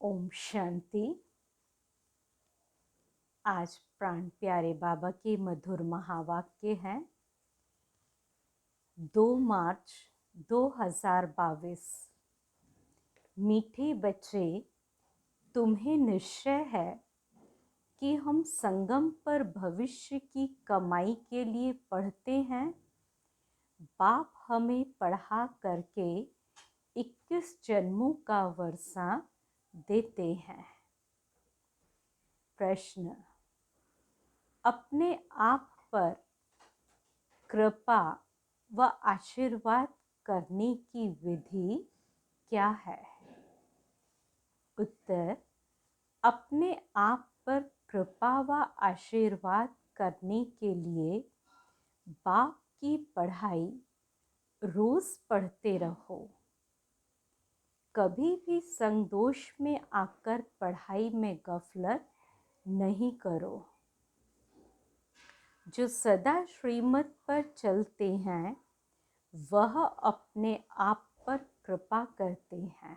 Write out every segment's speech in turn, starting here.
ओम शांति। आज प्राण प्यारे बाबा के मधुर महावाक्य हैं। 2 मार्च 2022। मीठे बच्चे, तुम्हें निश्चय है कि हम संगम पर भविष्य की कमाई के लिए पढ़ते हैं। बाप हमें पढ़ा करके 21 जन्मों का वर्षा देते हैं। प्रश्न, अपने आप पर कृपा व आशीर्वाद करने की विधि क्या है? उत्तर, अपने आप पर कृपा व आशीर्वाद करने के लिए बाप की पढ़ाई रोज पढ़ते रहो। कभी भी संगदोष में आकर पढ़ाई में गफलत नहीं करो। जो सदा श्रीमत पर चलते हैं वह अपने आप पर कृपा करते हैं।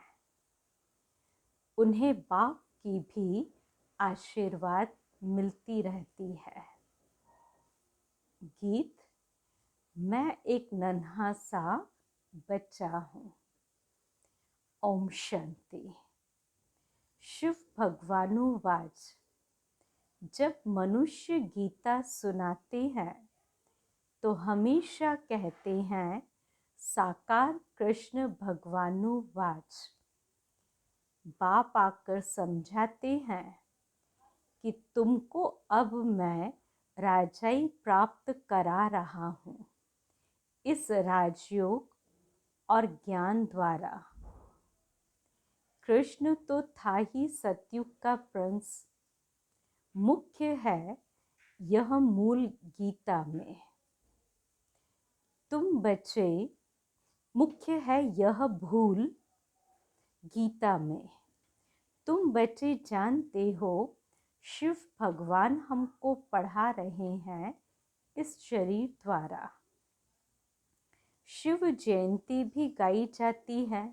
उन्हें बाप की भी आशीर्वाद मिलती रहती है। गीत। मैं एक नन्हा सा बच्चा हूँ। ओम शांति। शिव भगवानुवाच। जब मनुष्य गीता सुनाते हैं तो हमेशा कहते हैं साकार कृष्ण भगवानुवाच। बाप आकर समझाते हैं कि तुमको अब मैं राजाई प्राप्त करा रहा हूँ इस राजयोग और ज्ञान द्वारा। कृष्ण तो था ही सतयुग का प्रिंस। मुख्य है यह मूल गीता में। तुम बच्चे, मुख्य है यह भूल गीता में। तुम बच्चे जानते हो शिव भगवान हमको पढ़ा रहे हैं इस शरीर द्वारा। शिव जयंती भी गाई जाती है।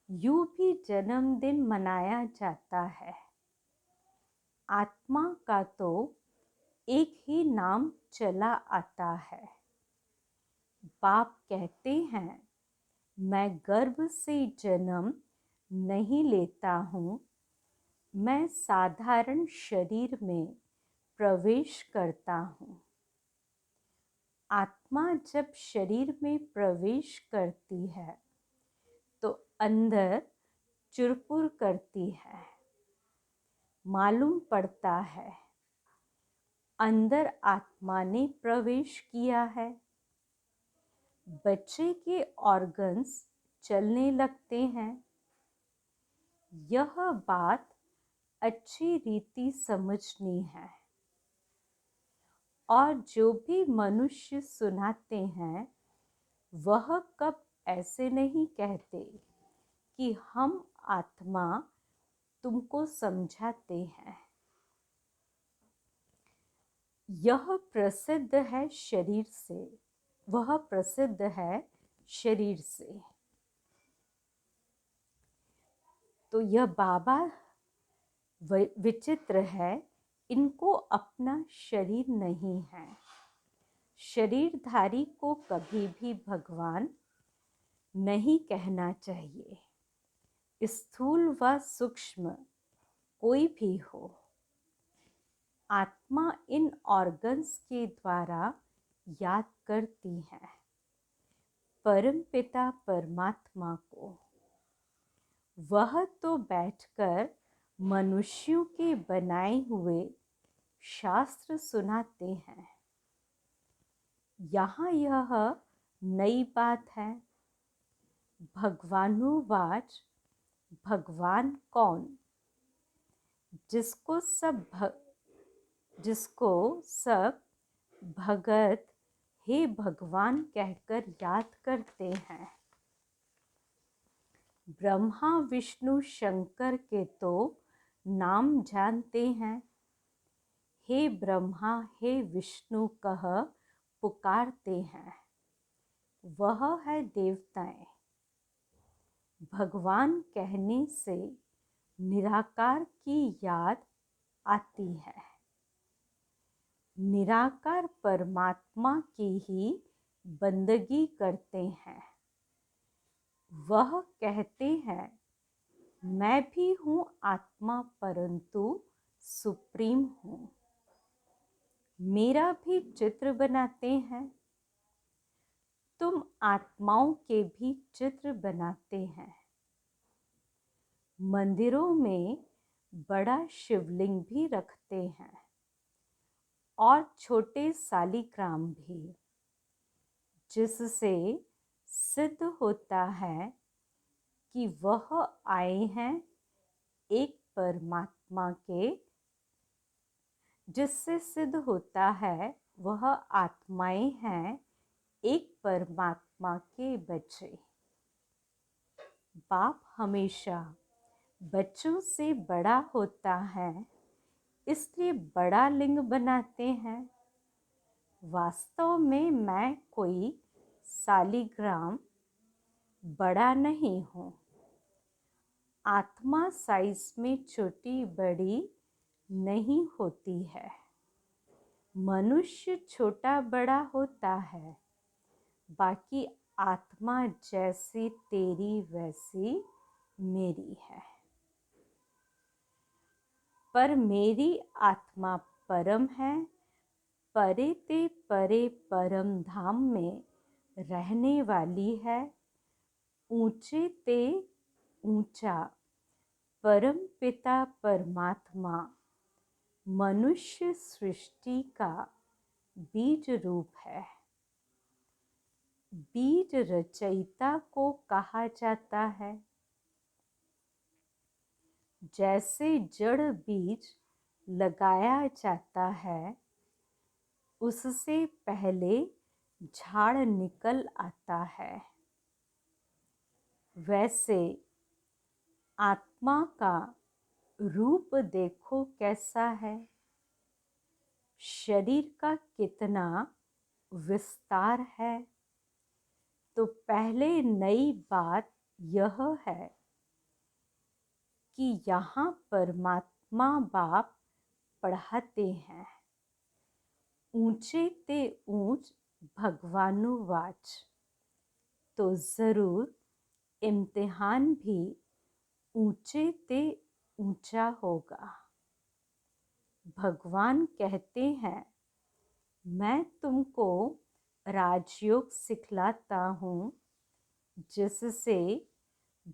यूं भी जन्मदिन मनाया जाता है। आत्मा का तो एक ही नाम चला आता है। बाप कहते हैं मैं गर्भ से जन्म नहीं लेता हूँ। मैं साधारण शरीर में प्रवेश करता हूँ। आत्मा जब शरीर में प्रवेश करती है तो अंदर चुरपुर करती है। मालूम पड़ता है अंदर आत्मा ने प्रवेश किया है। बच्चे के ऑर्गन्स चलने लगते हैं। यह बात अच्छी रीति समझनी है। और जो भी मनुष्य सुनाते हैं वह कब ऐसे नहीं कहते कि हम आत्मा तुमको समझाते हैं। यह प्रसिद्ध है शरीर से, वह प्रसिद्ध है शरीर से। तो यह बाबा विचित्र है, इनको अपना शरीर नहीं है। शरीरधारी को कभी भी भगवान नहीं कहना चाहिए। स्थूल व सूक्ष्म कोई भी हो, आत्मा इन ऑर्गन्स के द्वारा याद करती है परमपिता परमात्मा को। वह तो बैठकर मनुष्यों के बनाए हुए शास्त्र सुनाते हैं। यहाँ यह नई बात है। भगवानुवाच। भगवान कौन? जिसको सब भगत हे भगवान कहकर याद करते हैं। ब्रह्मा विष्णु शंकर के तो नाम जानते हैं। हे ब्रह्मा हे विष्णु कह पुकारते हैं। वह है देवताएं। भगवान कहने से निराकार की याद आती है। निराकार परमात्मा की ही बंदगी करते हैं। वह कहते हैं, मैं भी हूँ आत्मा परंतु सुप्रीम हूँ। मेरा भी चित्र बनाते हैं। तुम आत्माओं के भी चित्र बनाते हैं। मंदिरों में बड़ा शिवलिंग भी रखते हैं और छोटे सालिग्राम भी, जिससे सिद्ध होता है कि वह आए हैं एक परमात्मा के, जिससे सिद्ध होता है वह आत्माएं हैं एक परमात्मा के बच्चे। बाप हमेशा बच्चों से बड़ा होता है, इसलिए बड़ा लिंग बनाते हैं। वास्तव में मैं कोई सालिग्राम बड़ा नहीं हूँ। आत्मा साइज में छोटी बड़ी नहीं होती है। मनुष्य छोटा बड़ा होता है, बाकी आत्मा जैसी तेरी वैसी मेरी है। पर मेरी आत्मा परम है, परे ते परे परम धाम में रहने वाली है। ऊंचे ते ऊंचा परम पिता परमात्मा मनुष्य सृष्टि का बीज रूप है। बीज रचयिता को कहा जाता है। जैसे जड़ बीज लगाया जाता है, उससे पहले झाड़ निकल आता है, वैसे आत्मा का रूप देखो कैसा है। शरीर का कितना विस्तार है। तो पहले नई बात यह है कि यहाँ परमात्मा बाप पढ़ाते हैं। ऊंचे ते ऊंच भगवानुवाच, तो जरूर इम्तिहान भी ऊंचे ते ऊंचा होगा। भगवान कहते हैं, मैं तुमको राजयोग सिखलाता हूँ, जिससे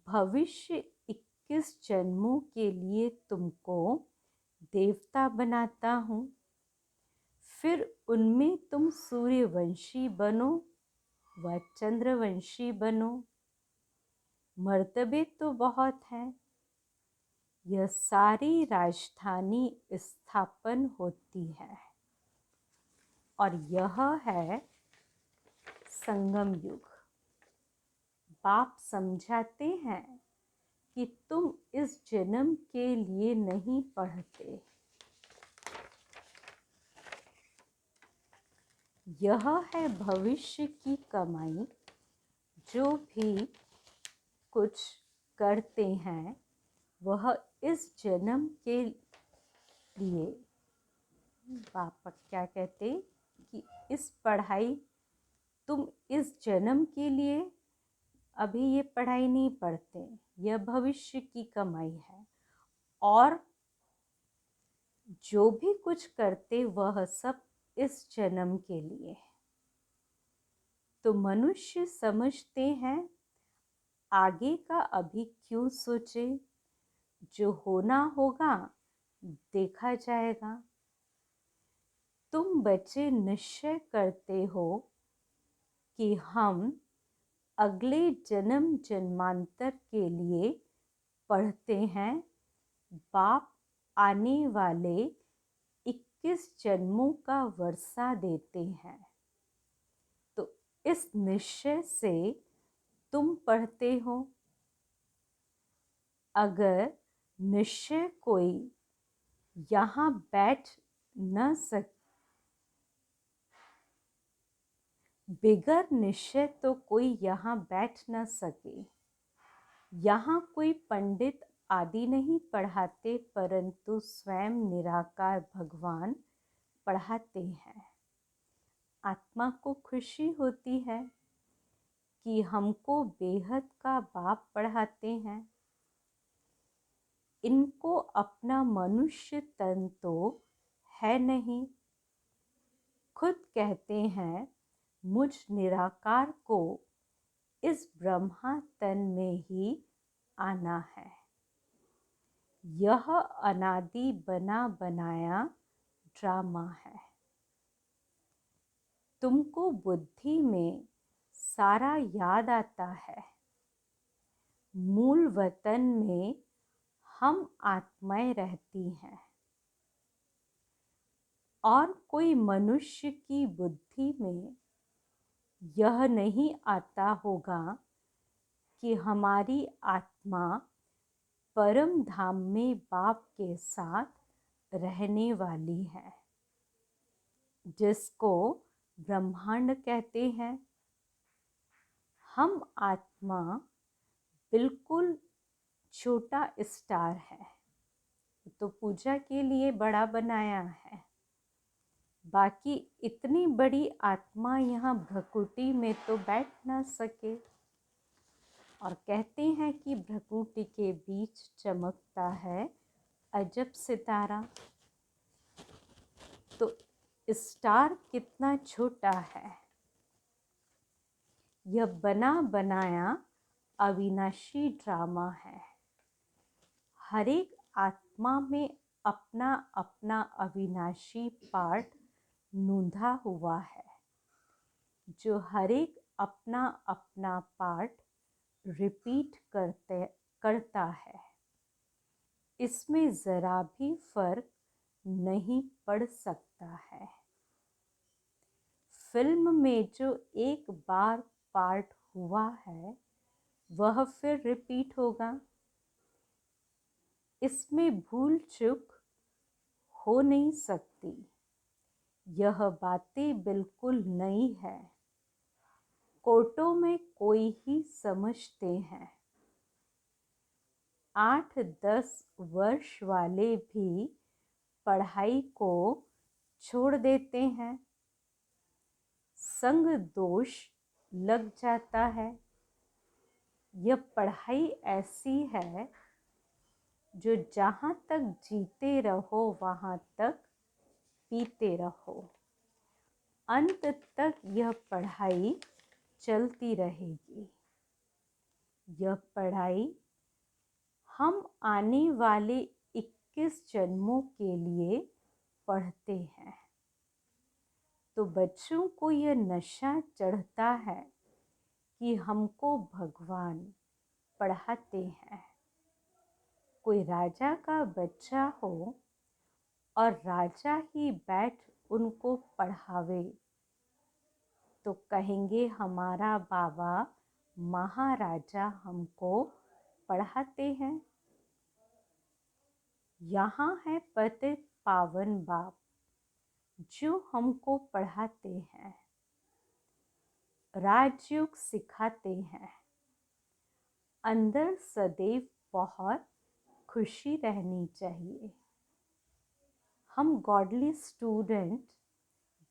भविष्य 21 जन्मों के लिए तुमको देवता बनाता हूँ। फिर उनमें तुम सूर्यवंशी बनो व चंद्रवंशी बनो। मर्तबे तो बहुत हैं। यह सारी राजधानी स्थापन होती है और यह है संगम युग। बाप समझाते हैं कि तुम इस जन्म के लिए नहीं पढ़ते। यह है भविष्य की कमाई। जो भी कुछ करते हैं वह इस जन्म के लिए। पापा क्या कहते कि इस पढ़ाई तुम इस जन्म के लिए अभी ये पढ़ाई नहीं पढ़ते, यह भविष्य की कमाई है। और जो भी कुछ करते वह सब इस जन्म के लिए। तो मनुष्य समझते हैं आगे का अभी क्यों सोचे, जो होना होगा देखा जाएगा। तुम बच्चे निश्चय करते हो कि हम अगले जन्म जन्मांतर के लिए पढ़ते हैं। बाप आने वाले 21 जन्मों का वर्षा देते हैं। तो इस निश्चय से तुम पढ़ते हो। अगर निश्चय कोई यहाँ बैठ न सके, बिगर निश्चय तो कोई यहाँ बैठ न सके। यहाँ कोई पंडित आदि नहीं पढ़ाते, परंतु स्वयं निराकार भगवान पढ़ाते हैं। आत्मा को खुशी होती है कि हमको बेहद का बाप पढ़ाते हैं। इनको अपना मनुष्य तन तो है नहीं। खुद कहते हैं मुझ निराकार को इस ब्रह्मा तन में ही आना है। यह अनादि बना बनाया ड्रामा है। तुमको बुद्धि में सारा याद आता है। मूल वतन में हम आत्माएं रहती हैं और कोई मनुष्य की बुद्धि में यह नहीं आता होगा कि हमारी आत्मा परम धाम में बाप के साथ रहने वाली है, जिसको ब्रह्मांड कहते हैं। हम आत्मा बिल्कुल छोटा स्टार है, तो पूजा के लिए बड़ा बनाया है। बाकी इतनी बड़ी आत्मा यहाँ भ्रकुटी में तो बैठ ना सके। और कहते हैं कि भ्रकुटी के बीच चमकता है अजब सितारा। तो स्टार कितना छोटा है। यह बना बनाया अविनाशी ड्रामा है। हर एक आत्मा में अपना अपना अविनाशी पार्ट नूंधा हुआ है, जो हर एक अपना अपना पार्ट रिपीट करता है। इसमें ज़रा भी फर्क नहीं पड़ सकता है। फिल्म में जो एक बार पार्ट हुआ है वह फिर रिपीट होगा। इसमें भूल चूक हो नहीं सकती। यह बातें बिल्कुल नई है। कोर्टों में कोई ही समझते हैं। 8-10 वर्ष वाले भी पढ़ाई को छोड़ देते हैं। संग दोष लग जाता है। यह पढ़ाई ऐसी है जो जहाँ तक जीते रहो वहाँ तक पीते रहो। अंत तक यह पढ़ाई चलती रहेगी। यह पढ़ाई हम आने वाले 21 जन्मों के लिए पढ़ते हैं। तो बच्चों को यह नशा चढ़ता है कि हमको भगवान पढ़ाते हैं। कोई राजा का बच्चा हो और राजा ही बैठ उनको पढ़ावे तो कहेंगे हमारा बाबा महाराजा हमको पढ़ाते हैं। यहाँ है पतित पावन बाप जो हमको पढ़ाते हैं, राजयोग सिखाते हैं। अंदर सदैव बहुत खुशी रहनी चाहिए। हम गॉडली स्टूडेंट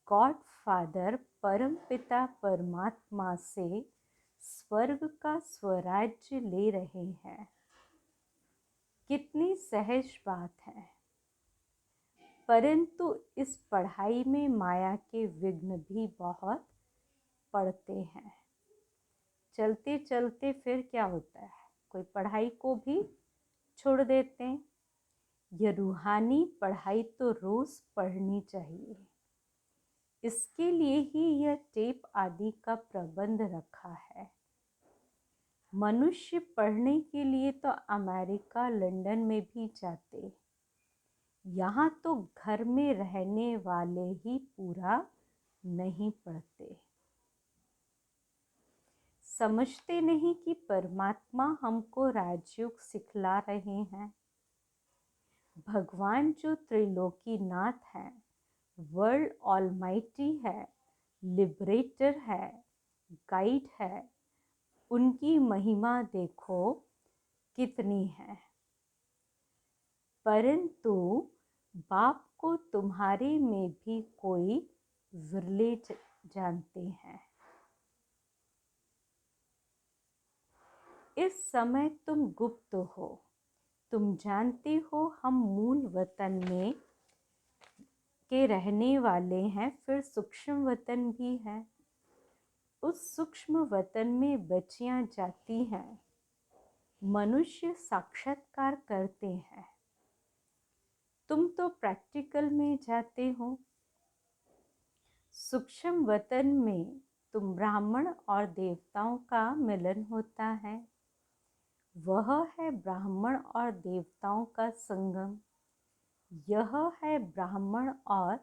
गॉड फादर परम पिता परमात्मा से स्वर्ग का स्वराज्य ले रहे हैं। कितनी सहज बात है। परंतु इस पढ़ाई में माया के विघ्न भी बहुत पड़ते हैं। चलते चलते फिर क्या होता है, कोई पढ़ाई को भी छोड़ देते हैं। यह रूहानी पढ़ाई तो रोज़ पढ़नी चाहिए। इसके लिए ही यह टेप आदि का प्रबंध रखा है। मनुष्य पढ़ने के लिए तो अमेरिका लंदन में भी जाते। यहाँ तो घर में रहने वाले ही पूरा नहीं पढ़ते। समझते नहीं कि परमात्मा हमको राजयोग सिखला रहे हैं। भगवान जो त्रिलोकी नाथ है, वर्ल्ड ऑलमाइटी है, लिबरेटर है, गाइड है, उनकी महिमा देखो कितनी है। परंतु बाप को तुम्हारे में भी कोई विरले जानते हैं। इस समय तुम गुप्त हो, तुम जानते हो हम मूल वतन में के रहने वाले हैं, फिर सूक्ष्म वतन भी है। उस सूक्ष्म वतन में बच्चियां जाती हैं, मनुष्य साक्षात्कार करते हैं। तुम तो प्रैक्टिकल में जाते हो। सूक्ष्म वतन में तुम ब्राह्मण और देवताओं का मिलन होता है। वह है ब्राह्मण और देवताओं का संगम। यह है ब्राह्मण और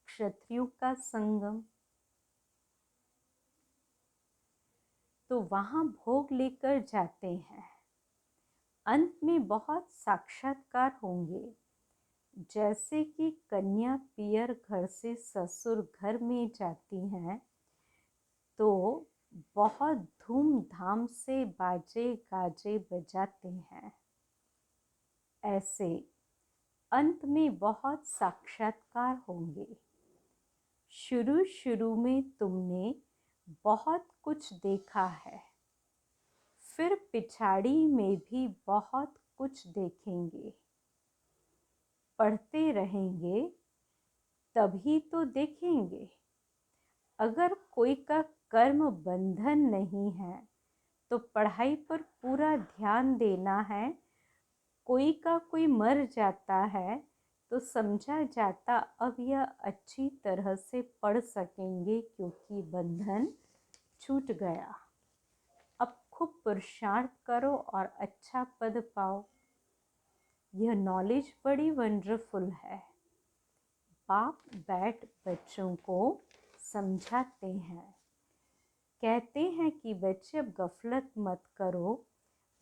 क्षत्रियों का संगम। तो वहाँ भोग लेकर जाते हैं। अंत में बहुत साक्षात्कार होंगे। जैसे कि कन्या पियर घर से ससुर घर में जाती हैं तो बहुत धूमधाम से बाजे गाजे बजाते हैं। ऐसे अंत में बहुत साक्षात्कार होंगे। शुरू शुरू में तुमने बहुत कुछ देखा है, फिर पिछाड़ी में भी बहुत कुछ देखेंगे। पढ़ते रहेंगे तभी तो देखेंगे। अगर कोई का कर्म बंधन नहीं है तो पढ़ाई पर पूरा ध्यान देना है। कोई का कोई मर जाता है तो समझा जाता अब यह अच्छी तरह से पढ़ सकेंगे क्योंकि बंधन छूट गया। अब खूब पुरुषार्थ करो और अच्छा पद पाओ। यह नॉलेज बड़ी वंडरफुल है। बाप बैठ बच्चों को समझाते हैं, कहते हैं कि बच्चे अब गफलत मत करो,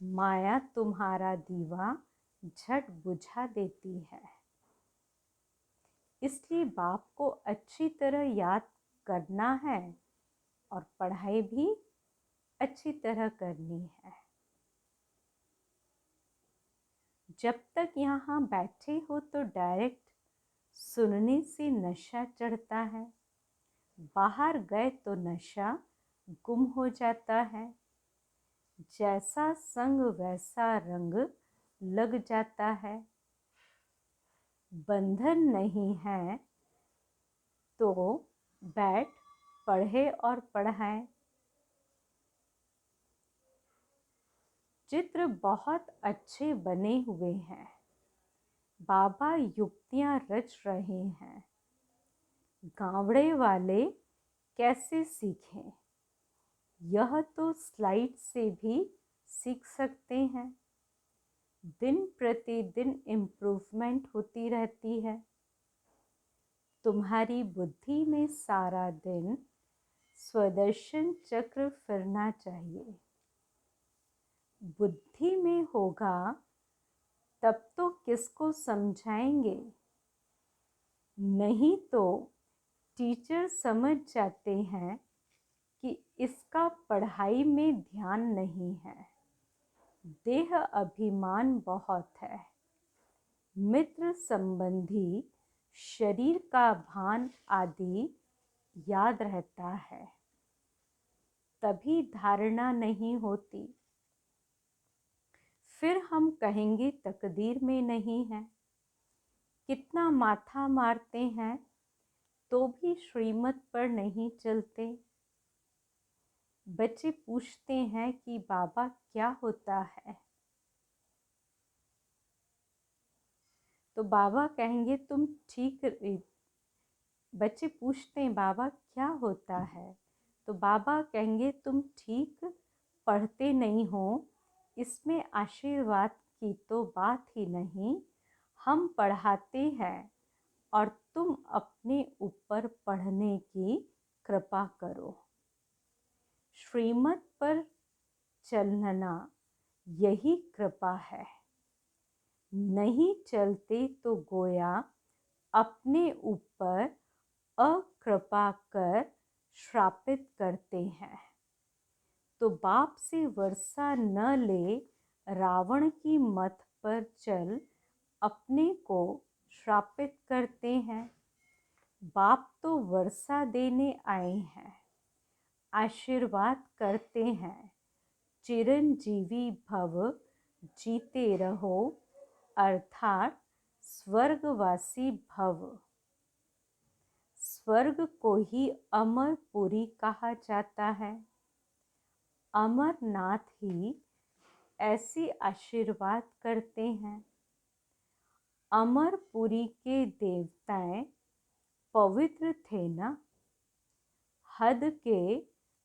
माया तुम्हारा दीवा झट बुझा देती है। इसलिए बाप को अच्छी तरह याद करना है और पढ़ाई भी अच्छी तरह करनी है। जब तक यहाँ बैठे हो तो डायरेक्ट सुनने से नशा चढ़ता है। बाहर गए तो नशा गुम हो जाता है। जैसा संग वैसा रंग लग जाता है। बंधन नहीं है तो बैठ पढ़े और पढ़ाए। चित्र बहुत अच्छे बने हुए हैं। बाबा युक्तियां रच रहे हैं। गावड़े वाले कैसे सीखें? यह तो स्लाइड से भी सीख सकते हैं। दिन प्रतिदिन इम्प्रूवमेंट होती रहती है। तुम्हारी बुद्धि में सारा दिन स्वदर्शन चक्र फिरना चाहिए। बुद्धि में होगा तब तो किसको समझाएंगे? नहीं तो टीचर समझ जाते हैं कि इसका पढ़ाई में ध्यान नहीं है। देह अभिमान बहुत है। मित्र संबंधी शरीर का भान आदि याद रहता है, तभी धारणा नहीं होती। फिर हम कहेंगे तकदीर में नहीं है। कितना माथा मारते हैं तो भी श्रीमत पर नहीं चलते। बच्चे पूछते हैं कि बाबा क्या होता है? तो बाबा कहेंगे तुम ठीक। बच्चे पूछते हैं बाबा क्या होता है? तो बाबा कहेंगे तुम ठीक पढ़ते नहीं हो। इसमें आशीर्वाद की तो बात ही नहीं। हम पढ़ाते हैं और तुम अपने ऊपर पढ़ने की कृपा करो। श्रीमत पर चलना यही कृपा है। नहीं चलते तो गोया अपने ऊपर अकृपा कर श्रापित करते हैं। तो बाप से वर्षा न ले, रावण की मत पर चल, अपने को श्रापित करते हैं। बाप तो वर्षा देने आए हैं, आशीर्वाद करते हैं, चिरंजीवी भव, जीते रहो, अर्थात स्वर्गवासी भव। स्वर्ग को ही अमरपुरी कहा जाता है। अमरनाथ ही ऐसी आशीर्वाद करते हैं। अमरपुरी के देवताएं पवित्र थे ना। हद के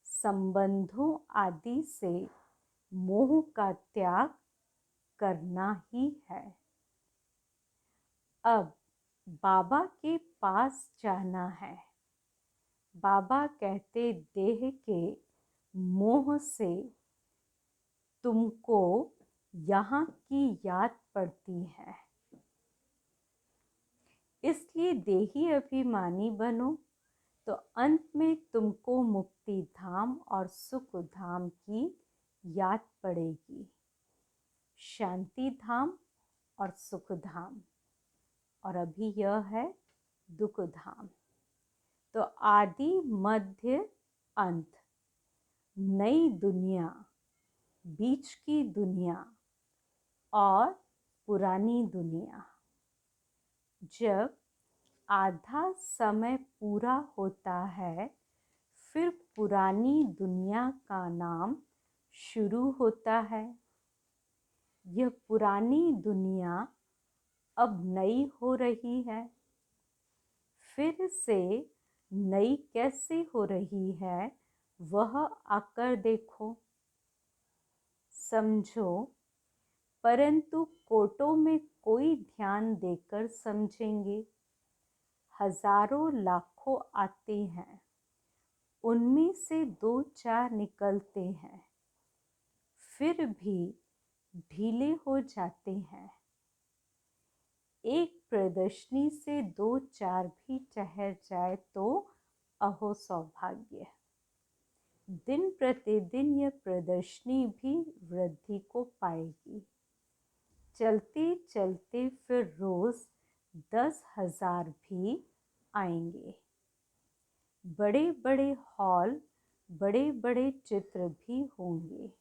संबंधों आदि से मोह का त्याग करना ही है। अब बाबा के पास जाना है। बाबा कहते देह के मोह से तुमको यहाँ की याद पड़ती है, इसलिए देही अभिमानी बनो, तो अंत में तुमको मुक्ति धाम और सुख धाम की याद पड़ेगी। शांति धाम और सुख धाम, और अभी यह है दुख धाम। तो आदि मध्य अंत, नई दुनिया, बीच की दुनिया और पुरानी दुनिया। जब आधा समय पूरा होता है, फिर पुरानी दुनिया का नाम शुरू होता है। यह पुरानी दुनिया अब नई हो रही है। फिर से नई कैसे हो रही है, वह आकर देखो, समझो। परंतु कोटों में कोई ध्यान देकर समझेंगे। हजारों लाखों आते हैं, उनमें से 2-4 निकलते हैं, फिर भी ढीले हो जाते हैं। एक प्रदर्शनी से 2-4 भी ठहर जाए तो अहो सौभाग्य। दिन प्रतिदिन यह प्रदर्शनी भी वृद्धि को पाएगी। चलते चलते फिर रोज 10,000 भी आएंगे। बड़े बड़े हॉल, बड़े बड़े चित्र भी होंगे।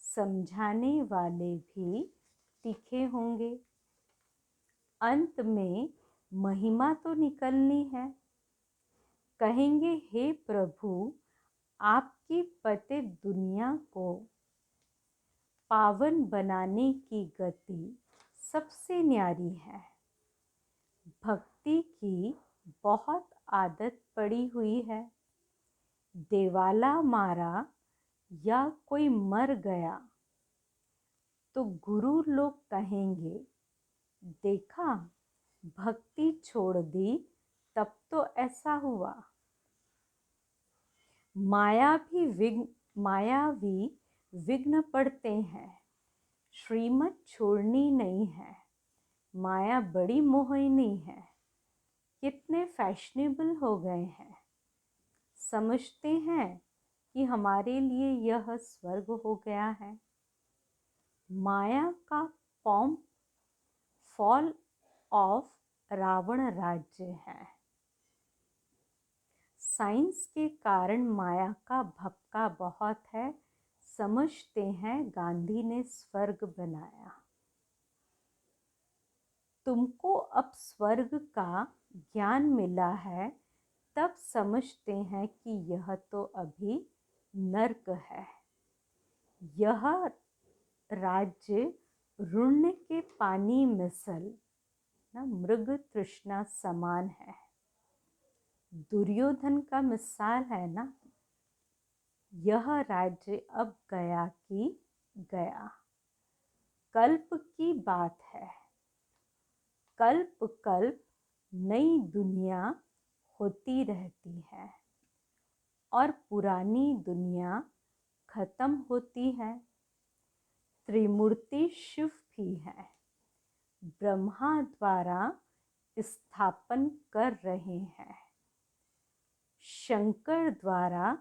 समझाने वाले भी तीखे होंगे। अंत में महिमा तो निकलनी है। कहेंगे, हे प्रभु, आपकी पतित दुनिया को पावन बनाने की गति सबसे न्यारी है। भक्ति की बहुत आदत पड़ी हुई है। देवाला मारा या कोई मर गया तो गुरु लोग कहेंगे, देखा, भक्ति छोड़ दी तब तो ऐसा हुआ। मायावी विघ्न पड़ते हैं। श्रीमत छोड़नी नहीं है। माया बड़ी मोहिनी है। कितने फैशनेबल हो गए हैं। समझते हैं कि हमारे लिए यह स्वर्ग हो गया है। माया का फॉल ऑफ रावण राज्य है। साइंस के कारण माया का भपका बहुत है। समझते हैं गांधी ने स्वर्ग बनाया। तुमको अब स्वर्ग का ज्ञान मिला है, तब समझते हैं कि यह तो अभी नर्क है। यह राज्य रुण्य के पानी मिसल ना मृग तृष्णा समान है। दुर्योधन का मिसाल है ना। यह राज्य अब गया कि गया। कल्प की बात है। कल्प कल्प नई दुनिया होती रहती है और पुरानी दुनिया खत्म होती है। त्रिमूर्ति शिव भी है। ब्रह्मा द्वारा स्थापन कर रहे हैं। शंकर द्वारा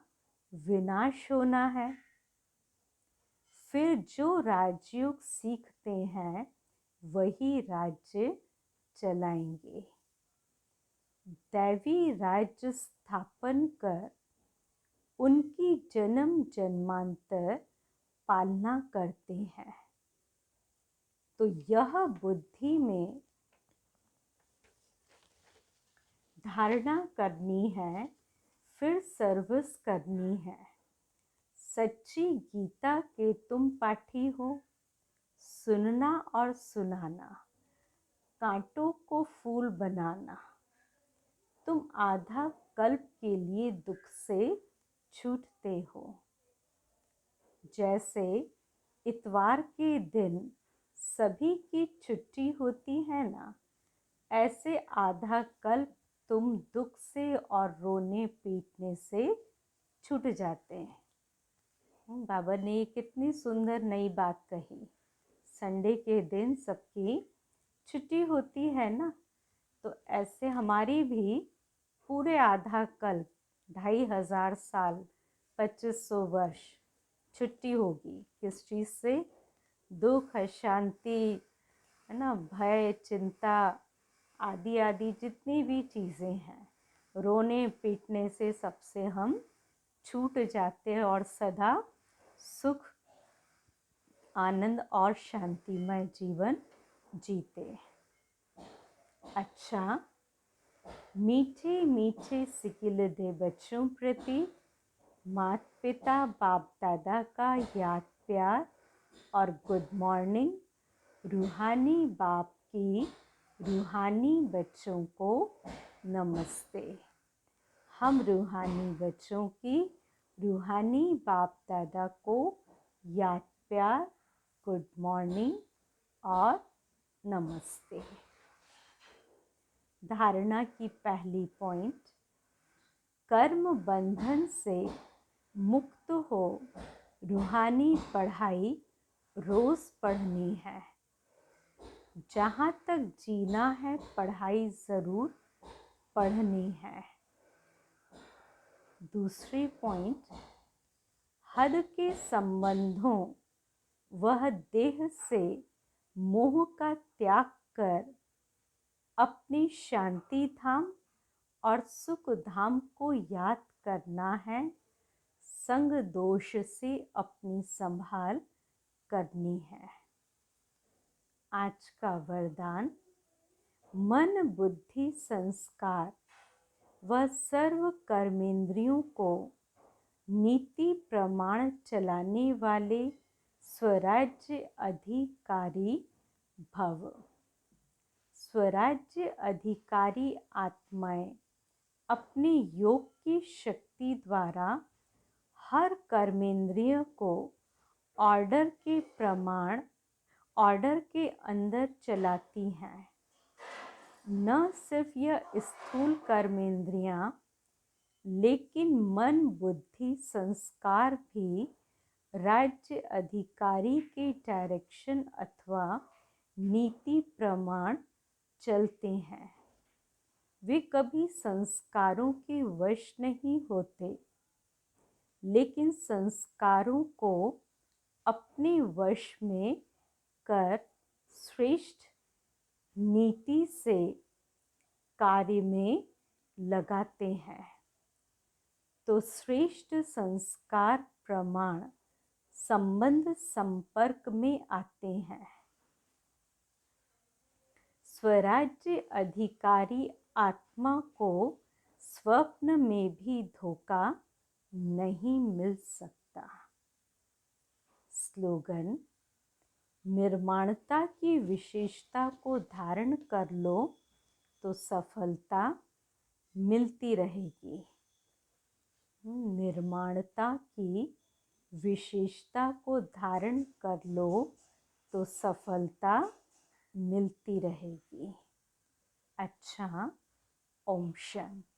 विनाश होना है। फिर जो राजयोग सीखते हैं, वही राज्य चलाएंगे। दैवी राज्य स्थापन कर उनकी जन्म जन्मांतर पालना करते हैं। तो यह बुद्धि में धारणा करनी है, फिर सर्विस करनी है। सच्ची गीता के तुम पाठी हो, सुनना और सुनाना, कांटों को फूल बनाना। तुम आधा कल्प के लिए दुख से छूटते हो। जैसे इतवार के दिन सभी की छुट्टी होती है ना, ऐसे आधा कल्प तुम दुख से और रोने पीटने से छूट जाते हैं। बाबा ने कितनी सुंदर नई बात कही। संडे के दिन सबकी छुट्टी होती है ना, तो ऐसे हमारी भी पूरे आधा कल्प 2500 साल 2500 वर्ष छुट्टी होगी। किस चीज़ से? दुख, अशांति, है ना, भय, चिंता आदि आदि जितनी भी चीज़ें हैं, रोने पीटने से सबसे हम छूट जाते हैं और सदा सुख, आनंद और शांतिमय जीवन जीते। अच्छा, मीठे मीठे सिकिल दे बच्चों प्रति माता पिता बाप दादा का याद प्यार और गुड मॉर्निंग। रूहानी बाप की रूहानी बच्चों को नमस्ते। हम रूहानी बच्चों की रूहानी बाप दादा को याद प्यार, गुड मॉर्निंग और नमस्ते। धारणा की पहली पॉइंट, कर्म बंधन से मुक्त हो रूहानी पढ़ाई रोज पढ़नी है। जहाँ तक जीना है पढ़ाई ज़रूर पढ़नी है। दूसरी पॉइंट, हद के संबंधों वह देह से मोह का त्याग कर अपनी शांति धाम और सुख धाम को याद करना है। संग दोष से अपनी संभाल करनी है। आज का वरदान, मन बुद्धि संस्कार व सर्व कर्मेंद्रियों को नीति प्रमाण चलाने वाले स्वराज्य अधिकारी भव। स्वराज्य अधिकारी आत्माएं अपने योग की शक्ति द्वारा हर कर्मेंद्रिय को ऑर्डर के अंदर चलाती हैं। न सिर्फ यह स्थूल कर्मेंद्रियां, लेकिन मन बुद्धि संस्कार भी राज्य अधिकारी के डायरेक्शन अथवा नीति प्रमाण चलते हैं। वे कभी संस्कारों के वश नहीं होते, लेकिन संस्कारों को अपने वश में कर श्रेष्ठ नीति से कार्य में लगाते हैं। तो श्रेष्ठ संस्कार प्रमाण संबंध संपर्क में आते हैं। स्वराज्य अधिकारी आत्मा को स्वप्न में भी धोखा नहीं मिल सकता। स्लोगन, निर्माणता की विशेषता को धारण कर लो तो सफलता मिलती रहेगी। निर्माणता की विशेषता को धारण कर लो तो सफलता मिलती रहेगी। अच्छा, ओम शांति।